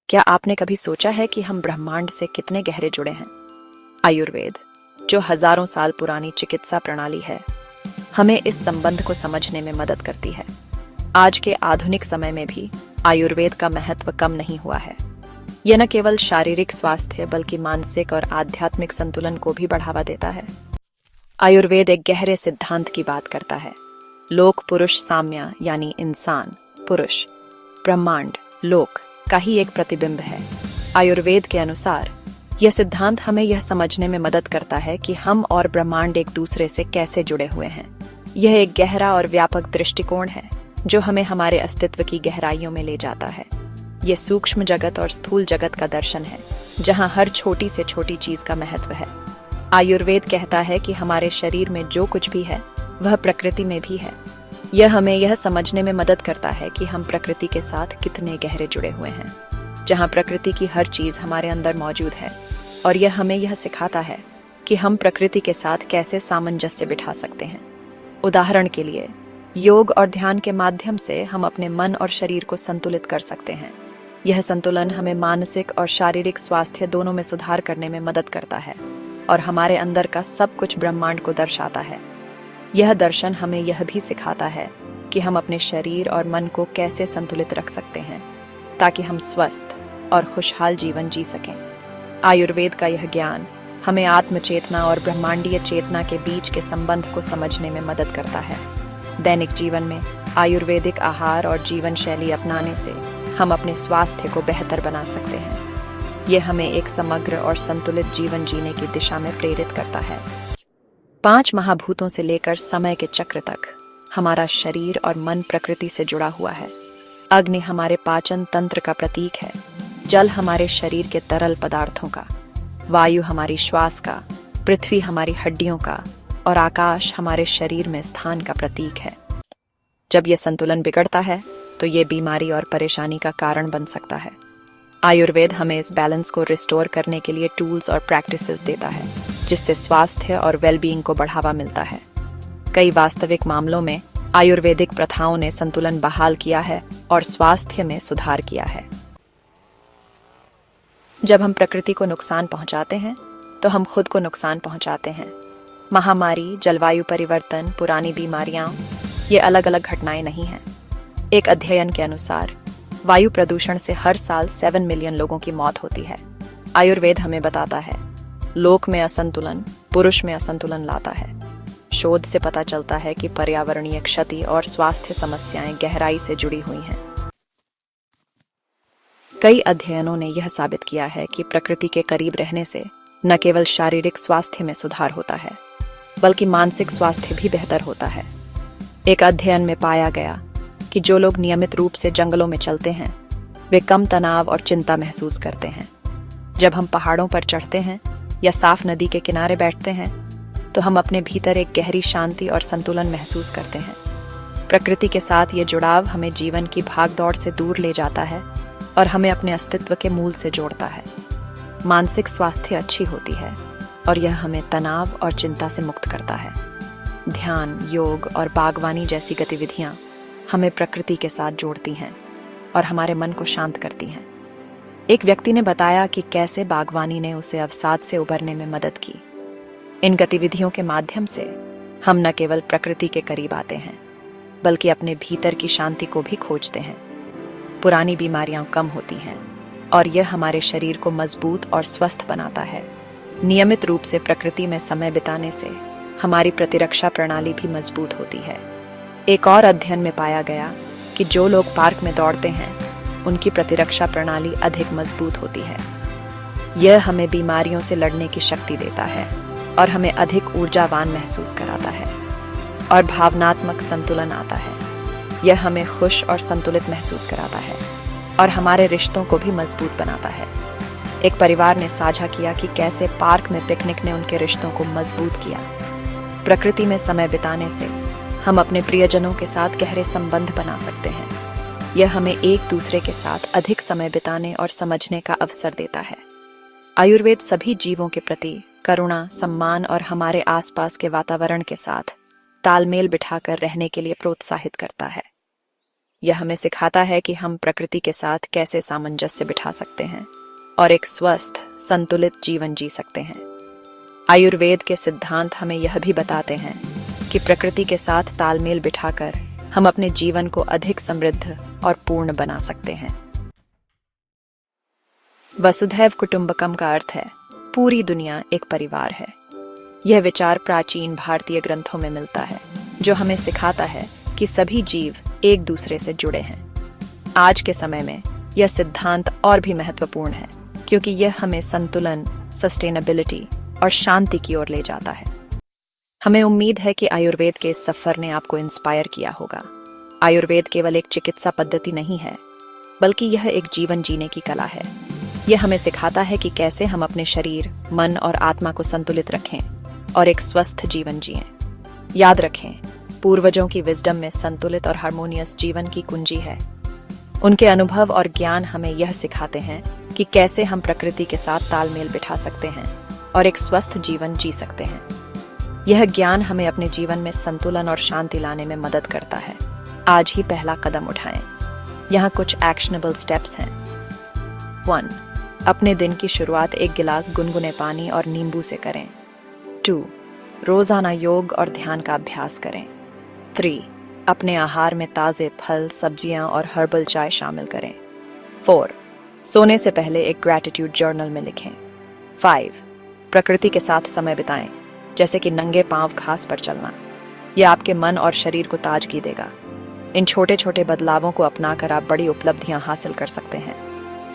क्या आपने कभी सोचा है कि हम ब्रह्मांड से कितने गहरे जुड़े हैं? आयुर्वेद, जो हजारों साल पुरानी चिकित्सा प्रणाली है, हमें इस संबंध को समझने में मदद करती है। आज के आधुनिक समय में भी आयुर्वेद का महत्व कम नहीं हुआ है। यह न केवल शारीरिक स्वास्थ्य बल्कि मानसिक और आध्यात्मिक संतुलन को भी बढ़ावा देता है। आयुर्वेद एक गहरे सिद्धांत की बात करता है। लोक पुरुष साम्य यानी इंसान, पुरुष, ब्रह्मांड, लोक का ही एक प्रतिबिंब है। आयुर्वेद के अनुसार यह सिद्धांत हमें यह समझने में मदद करता है कि हम और ब्रह्मांड एक दूसरे से कैसे जुड़े हुए हैं। यह एक गहरा और व्यापक दृष्टिकोण है जो हमें हमारे अस्तित्व की गहराइयों में ले जाता है। यह सूक्ष्म जगत और स्थूल जगत का दर्शन है, जहां हर छोटी से छोटी चीज का महत्व है। आयुर्वेद कहता है कि हमारे शरीर में जो कुछ भी है वह प्रकृति में भी है। यह हमें यह समझने में मदद करता है कि हम प्रकृति के साथ कितने गहरे जुड़े हुए हैं, जहां प्रकृति की हर चीज हमारे अंदर मौजूद है। और यह हमें यह सिखाता है कि हम प्रकृति के साथ कैसे सामंजस्य बिठा सकते हैं। उदाहरण के लिए, योग और ध्यान के माध्यम से हम अपने मन और शरीर को संतुलित कर सकते हैं। यह संतुलन हमें मानसिक और शारीरिक स्वास्थ्य दोनों में सुधार करने में मदद करता है और हमारे अंदर का सब कुछ ब्रह्मांड को दर्शाता है। यह दर्शन हमें यह भी सिखाता है कि हम अपने शरीर और मन को कैसे संतुलित रख सकते हैं ताकि हम स्वस्थ और खुशहाल जीवन जी सकें। आयुर्वेद का यह ज्ञान हमें आत्मचेतना और ब्रह्मांडीय चेतना के बीच के संबंध को समझने में मदद करता है। दैनिक जीवन में आयुर्वेदिक आहार और जीवन शैली अपनाने से हम अपने स्वास्थ्य को बेहतर बना सकते हैं। यह हमें एक समग्र और संतुलित जीवन जीने की दिशा में प्रेरित करता है। 5 महाभूतों से लेकर समय के चक्र तक हमारा शरीर और मन प्रकृति से जुड़ा हुआ है। अग्नि हमारे पाचन तंत्र का प्रतीक है, जल हमारे शरीर के तरल पदार्थों का, वायु हमारी श्वास का, पृथ्वी हमारी हड्डियों का और आकाश हमारे शरीर में स्थान का प्रतीक है। जब यह संतुलन बिगड़ता है तो ये बीमारी और परेशानी का कारण बन सकता है। आयुर्वेद हमें इस बैलेंस को रिस्टोर करने के लिए टूल्स और प्रैक्टिसेस देता है, जिससे स्वास्थ्य और वेलबीइंग को बढ़ावा मिलता है। कई वास्तविक मामलों में आयुर्वेदिक प्रथाओं ने संतुलन बहाल किया है और स्वास्थ्य में सुधार किया है। जब हम प्रकृति को नुकसान पहुंचाते हैं तो हम खुद को नुकसान पहुंचाते हैं। महामारी, जलवायु परिवर्तन, पुरानी बीमारियां, ये अलग अलग घटनाएं नहीं हैं। एक अध्ययन के अनुसार वायु प्रदूषण से हर साल 7 मिलियन लोगों की मौत होती है। आयुर्वेद हमें बताता है, लोक में असंतुलन पुरुष में असंतुलन लाता है। शोध से पता चलता है कि पर्यावरणीय क्षति और स्वास्थ्य समस्याएं गहराई से जुड़ी हुई हैं। कई अध्ययनों ने यह साबित किया है कि प्रकृति के करीब रहने से न केवल शारीरिक स्वास्थ्य में सुधार होता है, बल्कि मानसिक स्वास्थ्य भी बेहतर होता है। एक अध्ययन में पाया गया कि जो लोग नियमित रूप से जंगलों में चलते हैं, वे कम तनाव और चिंता महसूस करते हैं। जब हम पहाड़ों पर चढ़ते हैं या साफ नदी के किनारे बैठते हैं, तो हम अपने भीतर एक गहरी शांति और संतुलन महसूस करते हैं। प्रकृति के साथ ये जुड़ाव हमें जीवन की भागदौड़ से दूर ले जाता है और हमें अपने अस्तित्व के मूल से जोड़ता है। मानसिक स्वास्थ्य अच्छी होती है और यह हमें तनाव और चिंता से मुक्त करता है। ध्यान, योग और बागवानी जैसी गतिविधियां हमें प्रकृति के साथ जोड़ती हैं और हमारे मन को शांत करती हैं। एक व्यक्ति ने बताया कि कैसे बागवानी ने उसे अवसाद से उबरने में मदद की। इन गतिविधियों के माध्यम से हम न केवल प्रकृति के करीब आते हैं, बल्कि अपने भीतर की शांति को भी खोजते हैं। पुरानी बीमारियां कम होती हैं और यह हमारे शरीर को मजबूत और स्वस्थ बनाता है। नियमित रूप से प्रकृति में समय बिताने से हमारी प्रतिरक्षा प्रणाली भी मजबूत होती है। एक और अध्ययन में पाया गया कि जो लोग पार्क में दौड़ते हैं, उनकी प्रतिरक्षा प्रणाली अधिक मजबूत होती है। यह हमें बीमारियों से लड़ने की शक्ति देता है और हमें अधिक ऊर्जावान महसूस कराता है और भावनात्मक संतुलन आता है। यह हमें खुश और संतुलित महसूस कराता है और हमारे रिश्तों को भी मजबूत बनाता है। एक परिवार ने साझा किया कि कैसे पार्क में पिकनिक ने उनके रिश्तों को मजबूत किया। प्रकृति में समय बिताने से हम अपने प्रियजनों के साथ गहरे संबंध बना सकते हैं। यह हमें एक दूसरे के साथ अधिक समय बिताने और समझने का अवसर देता है। आयुर्वेद सभी जीवों के प्रति करुणा, सम्मान और हमारे आसपास के वातावरण के साथ तालमेल बिठाकर रहने के लिए प्रोत्साहित करता है। यह हमें सिखाता है कि हम प्रकृति के साथ कैसे सामंजस्य बिठा सकते हैं और एक स्वस्थ, संतुलित जीवन जी सकते हैं। आयुर्वेद के सिद्धांत हमें यह भी बताते हैं कि प्रकृति के साथ तालमेल बिठाकर हम अपने जीवन को अधिक समृद्ध और पूर्ण बना सकते हैं। वसुधैव कुटुंबकम का अर्थ है पूरी दुनिया एक परिवार है। यह विचार प्राचीन भारतीय ग्रंथों में मिलता है, जो हमें सिखाता है कि सभी जीव एक दूसरे से जुड़े हैं। आज के समय में यह सिद्धांत और भी महत्वपूर्ण है, क्योंकि यह हमें संतुलन, सस्टेनेबिलिटी और शांति की ओर ले जाता है। हमें उम्मीद है कि आयुर्वेद के इस सफर ने आपको इंस्पायर किया होगा। आयुर्वेद केवल एक चिकित्सा पद्धति नहीं है, बल्कि यह एक जीवन जीने की कला है। यह हमें सिखाता है कि कैसे हम अपने शरीर, मन और आत्मा को संतुलित रखें और एक स्वस्थ जीवन जिएं। याद रखें, पूर्वजों की विजडम में संतुलित और हार्मोनियस जीवन की कुंजी है। उनके अनुभव और ज्ञान हमें यह सिखाते हैं कि कैसे हम प्रकृति के साथ तालमेल बिठा सकते हैं और एक स्वस्थ जीवन जी सकते हैं। यह ज्ञान हमें अपने जीवन में संतुलन और शांति लाने में मदद करता है। आज ही पहला कदम उठाएं। यहाँ कुछ एक्शनेबल स्टेप्स हैं। 1. अपने दिन की शुरुआत एक गिलास गुनगुने पानी और नींबू से करें। 2. रोजाना योग और ध्यान का अभ्यास करें। 3. अपने आहार में ताजे फल, सब्जियां और हर्बल चाय शामिल करें। 4. सोने से पहले एक ग्रैटिट्यूड जर्नल में लिखें। 5. प्रकृति के साथ समय बिताएं, जैसे कि नंगे पांव घास पर चलना। यह आपके मन और शरीर को ताजगी देगा। इन छोटे छोटे बदलावों को अपनाकर आप बड़ी उपलब्धियां हासिल कर सकते हैं।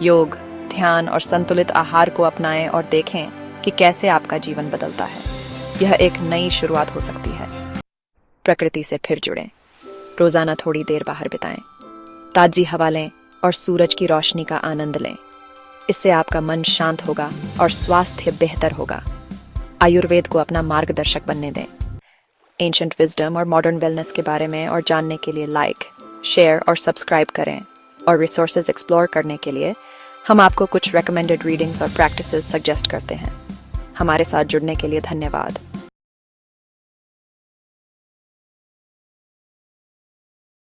योग, ध्यान और संतुलित आहार को अपनाएं और देखें कि कैसे आपका जीवन बदलता है। यह एक नई शुरुआत हो सकती है। प्रकृति से फिर जुड़ें। रोजाना थोड़ी देर बाहर बिताएं, ताजी हवा लें और सूरज की रोशनी का आनंद लें। इससे आपका मन शांत होगा और स्वास्थ्य बेहतर होगा। आयुर्वेद को अपना मार्गदर्शक बनने दें। एंशिएंट विजडम और मॉडर्न वेलनेस के बारे में और जानने के लिए लाइक, शेयर और सब्सक्राइब करें। और रिसोर्सेज एक्सप्लोर करने के लिए हम आपको कुछ रेकमेंडेड रीडिंग्स और प्रैक्टिसेस सजेस्ट करते हैं। हमारे साथ जुड़ने के लिए धन्यवाद।